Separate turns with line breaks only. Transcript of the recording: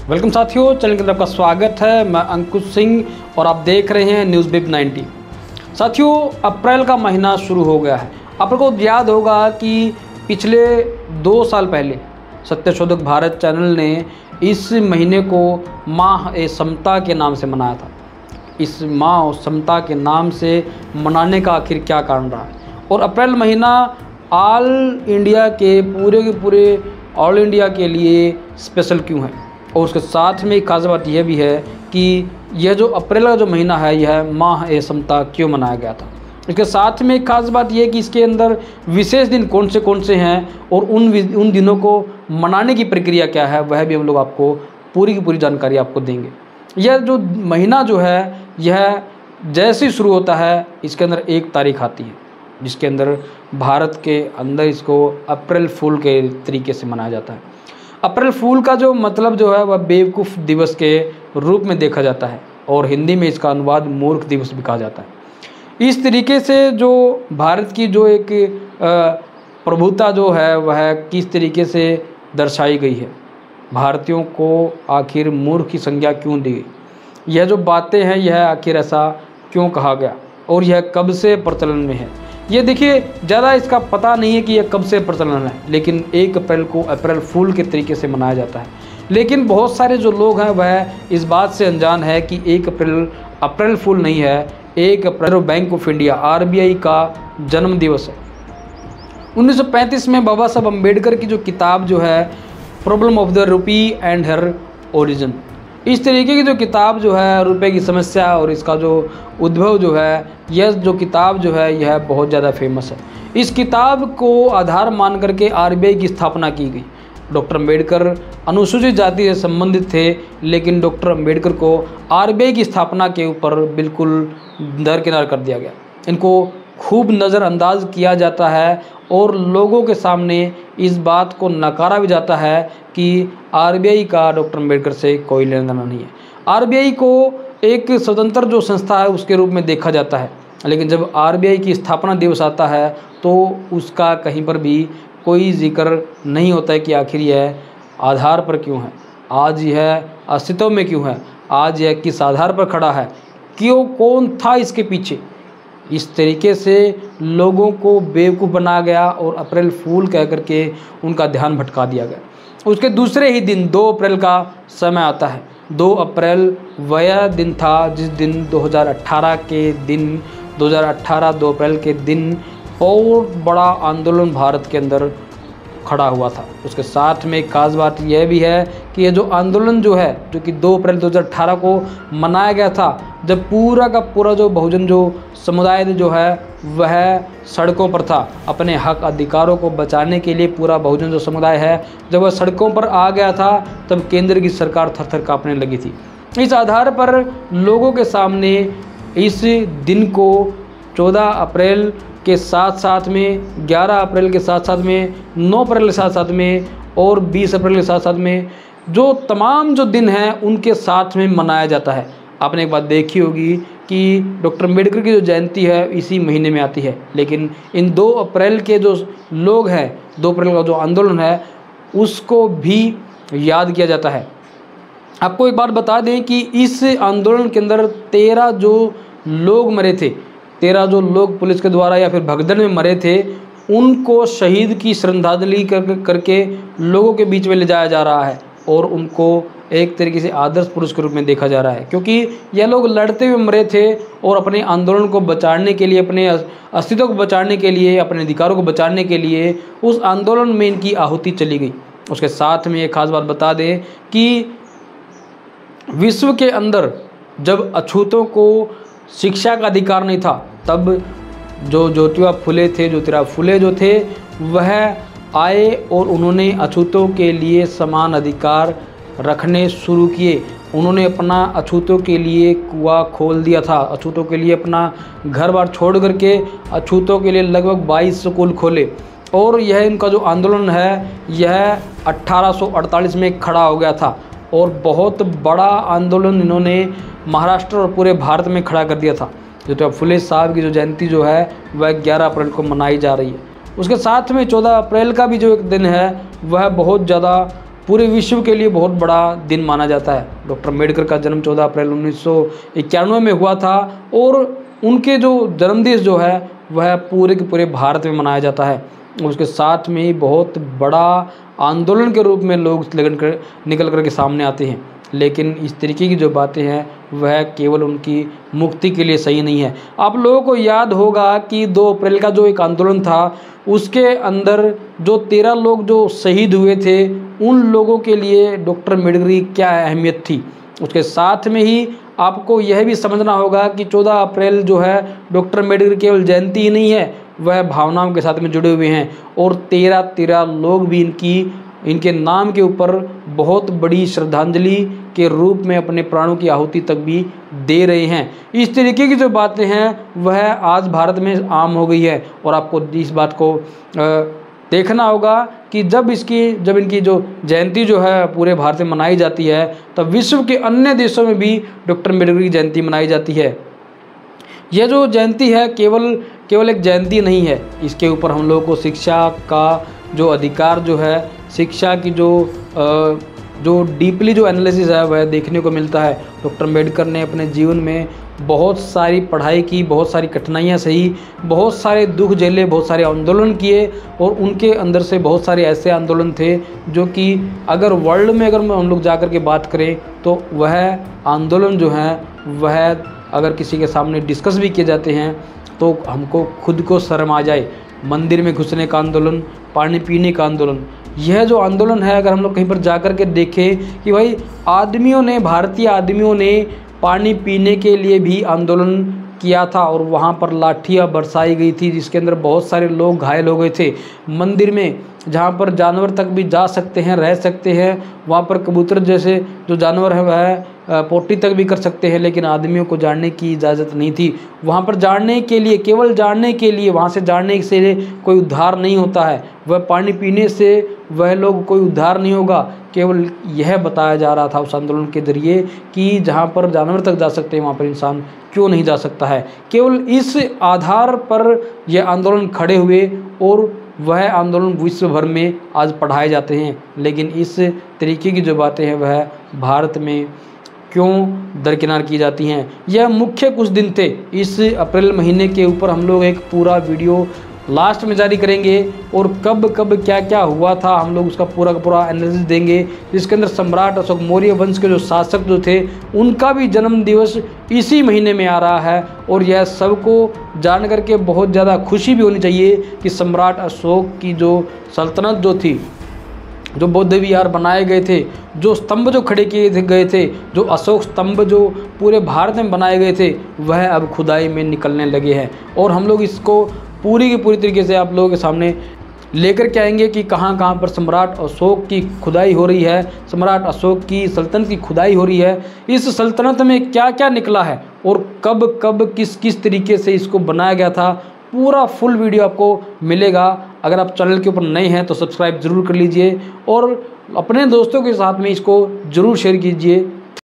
Welcome साथियों, channel के अंदर आपका स्वागत है। मैं अंकुश सिंह और आप देख रहे हैं न्यूज़ बिप 90। साथियों, अप्रैल का महीना शुरू हो गया है। आपको याद होगा कि पिछले 2 साल पहले सत्यशोधक भारत चैनल ने इस महीने को माह ए समता के नाम से मनाया था। इस माह समता के नाम से मनाने का आखिर क्या कारण रहा है और अप्रैल महीना ऑल इंडिया के पूरे ऑल इंडिया के लिए स्पेशल क्यों है। और उसके साथ में एक खास बात यह भी है कि यह जो अप्रैल का जो महीना है यह माह ए समता क्यों मनाया गया था। इसके साथ में एक खास बात यह है कि इसके अंदर विशेष दिन कौन से हैं और उन दिनों को मनाने की प्रक्रिया क्या है, वह भी हम लोग आपको पूरी की पूरी जानकारी आपको देंगे। यह जो महीना जो है यह जैसे ही शुरू होता है इसके अंदर एक तारीख आती है जिसके अंदर भारत के अंदर इसको अप्रैल फूल के तरीके से मनाया जाता है। अप्रैल फूल का जो मतलब जो है वह बेवकूफ़ दिवस के रूप में देखा जाता है और हिंदी में इसका अनुवाद मूर्ख दिवस भी कहा जाता है। इस तरीके से जो भारत की जो एक प्रभुता जो है वह किस तरीके से दर्शाई गई है, भारतीयों को आखिर मूर्ख की संज्ञा क्यों दी गई, यह जो बातें हैं यह आखिर ऐसा क्यों कहा गया और यह कब से प्रचलन में है। ये देखिए, ज़्यादा इसका पता नहीं है कि यह कब से प्रचलन है, लेकिन 1 अप्रैल को अप्रैल फूल के तरीके से मनाया जाता है। लेकिन बहुत सारे जो लोग हैं वह इस बात से अनजान है कि 1 अप्रैल अप्रैल फूल नहीं है, 1 अप्रैल बैंक ऑफ इंडिया RBI का जन्म दिवस है। 1935 में बाबा साहब अम्बेडकर की जो किताब जो है problem of the rupee and her origin, इस तरीके की जो किताब जो है रुपए की समस्या और इसका जो उद्भव जो है, यह जो किताब जो है यह बहुत ज़्यादा फेमस है। इस किताब को आधार मान करके RBI की स्थापना की गई। डॉक्टर अम्बेडकर अनुसूचित जाति से संबंधित थे, लेकिन डॉक्टर अम्बेडकर को RBI की स्थापना के ऊपर बिल्कुल दरकिनार कर दिया गया। इनको खूब नज़रअंदाज किया जाता है और लोगों के सामने इस बात को नकारा भी जाता है कि RBI का डॉक्टर अम्बेडकर से कोई लेना देना नहीं है। RBI को एक स्वतंत्र जो संस्था है उसके रूप में देखा जाता है, लेकिन जब RBI की स्थापना दिवस आता है तो उसका कहीं पर भी कोई जिक्र नहीं होता है कि आखिर यह आधार पर क्यों है, आज यह अस्तित्व में क्यों है, आज यह किस आधार पर खड़ा है, क्यों, कौन था इसके पीछे। इस तरीके से लोगों को बेवकूफ़ बनाया गया और अप्रैल फूल कह करके उनका ध्यान भटका दिया गया। उसके दूसरे ही दिन 2 अप्रैल का समय आता है। 2 अप्रैल वह दिन था जिस दिन 2018 के दिन 2 अप्रैल के दिन बहुत बड़ा आंदोलन भारत के अंदर खड़ा हुआ था। उसके साथ में एक खास बात यह भी है कि ये जो आंदोलन जो है जो कि 2 अप्रैल 2018 को मनाया गया था, जब पूरा का पूरा जो बहुजन जो समुदाय जो है वह सड़कों पर था अपने हक अधिकारों को बचाने के लिए, पूरा बहुजन जो समुदाय है जब वह सड़कों पर आ गया था तब केंद्र की सरकार थर-थर कांपने लगी थी। इस आधार पर लोगों के सामने इस दिन को 14 अप्रैल के साथ में, 11 अप्रैल के साथ में, 9 अप्रैल के साथ में और 20 अप्रैल के साथ में जो तमाम जो दिन हैं उनके साथ में मनाया जाता है। आपने एक बात देखी होगी कि डॉक्टर अम्बेडकर की जो जयंती है इसी महीने में आती है, लेकिन इन 2 अप्रैल के जो लोग हैं, 2 अप्रैल का जो आंदोलन है उसको भी याद किया जाता है। आपको एक बात बता दें कि इस आंदोलन के अंदर 13 जो लोग मरे थे, 13 जो लोग पुलिस के द्वारा या फिर भगदड़ में मरे थे, उनको शहीद की श्रद्धांजलि करके लोगों के बीच में ले जाया जा रहा है और उनको एक तरीके से आदर्श पुरुष के रूप में देखा जा रहा है, क्योंकि यह लोग लड़ते हुए मरे थे और अपने आंदोलन को बचाने के लिए, अपने अस्तित्व को बचाने के लिए, अपने अधिकारों को बचाने के लिए उस आंदोलन में इनकी आहुति चली गई। उसके साथ में एक खास बात बता दें कि विश्व के अंदर जब अछूतों को शिक्षा का अधिकार नहीं था, तब जो ज्योतिबा फुले थे, ज्योतिराव फुले जो थे वह आए और उन्होंने अछूतों के लिए समान अधिकार रखने शुरू किए। उन्होंने अपना अछूतों के लिए कुआं खोल दिया था, अछूतों के लिए अपना घर बार छोड़ करके अछूतों के लिए लगभग 22 स्कूल खोले और यह इनका जो आंदोलन है यह 1848 में खड़ा हो गया था और बहुत बड़ा आंदोलन इन्होंने महाराष्ट्र और पूरे भारत में खड़ा कर दिया था। ज्योतिबा फुले साहब की जो जयंती जो है वह 11 अप्रैल को मनाई जा रही है। उसके साथ में 14 अप्रैल का भी जो एक दिन है वह बहुत ज़्यादा पूरे विश्व के लिए बहुत बड़ा दिन माना जाता है। डॉक्टर अम्बेडकर का जन्म 14 अप्रैल 1991 में हुआ था और उनके जो जन्मदिन जो है वह पूरे के पूरे भारत में मनाया जाता है। उसके साथ में ही बहुत बड़ा आंदोलन के रूप में लोग निकल कर के सामने आते हैं, लेकिन इस तरीके की जो बातें हैं वह केवल उनकी मुक्ति के लिए सही नहीं है। आप लोगों को याद होगा कि 2 अप्रैल का जो एक आंदोलन था उसके अंदर जो 13 लोग जो शहीद हुए थे, उन लोगों के लिए डॉक्टर अम्बेडकर की क्या अहमियत थी। उसके साथ में ही आपको यह भी समझना होगा कि 14 अप्रैल जो है डॉक्टर अम्बेडकर केवल जयंती ही नहीं है, वह भावनाओं के साथ में जुड़े हुए हैं और 13 लोग भी इनके नाम के ऊपर बहुत बड़ी श्रद्धांजलि के रूप में अपने प्राणों की आहुति तक भी दे रहे हैं। इस तरीके की जो बातें हैं वह आज भारत में आम हो गई है और आपको इस बात को देखना होगा कि जब इनकी जो जयंती जो है पूरे भारत में मनाई जाती है, तब विश्व के अन्य देशों में भी डॉक्टर अम्बेडकर की जयंती मनाई जाती है। यह जो जयंती है केवल एक जयंती नहीं है, इसके ऊपर हम लोगों को शिक्षा का जो अधिकार जो है, शिक्षा की जो डीपली जो एनालिसिस है वह देखने को मिलता है। डॉक्टर अम्बेडकर ने अपने जीवन में बहुत सारी पढ़ाई की, बहुत सारी कठिनाइयाँ सही, बहुत सारे दुख झेले, बहुत सारे आंदोलन किए और उनके अंदर से बहुत सारे ऐसे आंदोलन थे जो कि अगर वर्ल्ड में अगर हम लोग जाकर के बात करें तो वह आंदोलन जो हैं वह अगर किसी के सामने डिस्कस भी किए जाते हैं तो हमको खुद को शर्म आ जाए। मंदिर में घुसने का आंदोलन, पानी पीने का आंदोलन, यह जो आंदोलन है अगर हम लोग कहीं पर जा कर के देखें कि भाई भारतीय आदमियों ने पानी पीने के लिए भी आंदोलन किया था और वहाँ पर लाठियाँ बरसाई गई थी जिसके अंदर बहुत सारे लोग घायल हो गए थे। मंदिर में जहाँ पर जानवर तक भी जा सकते हैं, रह सकते हैं, वहाँ पर कबूतर जैसे जो जानवर है वह पोटी तक भी कर सकते हैं, लेकिन आदमियों को जाने की इजाज़त नहीं थी। वहाँ पर जाने के लिए, केवल जाने के लिए, वहाँ से जाने से कोई उद्धार नहीं होता है, वह पानी पीने से वह लोग कोई उद्धार नहीं होगा। केवल यह बताया जा रहा था उस आंदोलन के ज़रिए कि जहाँ पर जानवर तक जा सकते हैं वहाँ पर इंसान क्यों नहीं जा सकता है। केवल इस आधार पर यह आंदोलन खड़े हुए और वह आंदोलन विश्व भर में आज पढ़ाए जाते हैं, लेकिन इस तरीके की जो बातें हैं वह भारत में क्यों दरकिनार की जाती हैं। यह मुख्य कुछ दिन थे। इस अप्रैल महीने के ऊपर हम लोग एक पूरा वीडियो लास्ट में जारी करेंगे और कब कब क्या क्या हुआ था हम लोग उसका पूरा का पूरा एनालिसिस देंगे, जिसके अंदर सम्राट अशोक मौर्य वंश के जो शासक जो थे उनका भी जन्म दिवस इसी महीने में आ रहा है। और यह सबको जान करके बहुत ज़्यादा खुशी भी होनी चाहिए कि सम्राट अशोक की जो सल्तनत जो थी, जो बौद्ध विहार बनाए गए थे, जो स्तंभ जो खड़े किए गए थे, जो अशोक स्तंभ जो पूरे भारत में बनाए गए थे, वह अब खुदाई में निकलने लगे हैं। और हम लोग इसको पूरी की पूरी तरीके से आप लोगों के सामने लेकर के आएंगे कि कहाँ कहाँ पर सम्राट अशोक की खुदाई हो रही है, सम्राट अशोक की सल्तनत की खुदाई हो रही है, इस सल्तनत में क्या क्या निकला है और कब कब किस किस तरीके से इसको बनाया गया था। पूरा फुल वीडियो आपको मिलेगा। अगर आप चैनल के ऊपर नए हैं तो सब्सक्राइब ज़रूर कर लीजिए और अपने दोस्तों के साथ में इसको ज़रूर शेयर कीजिए।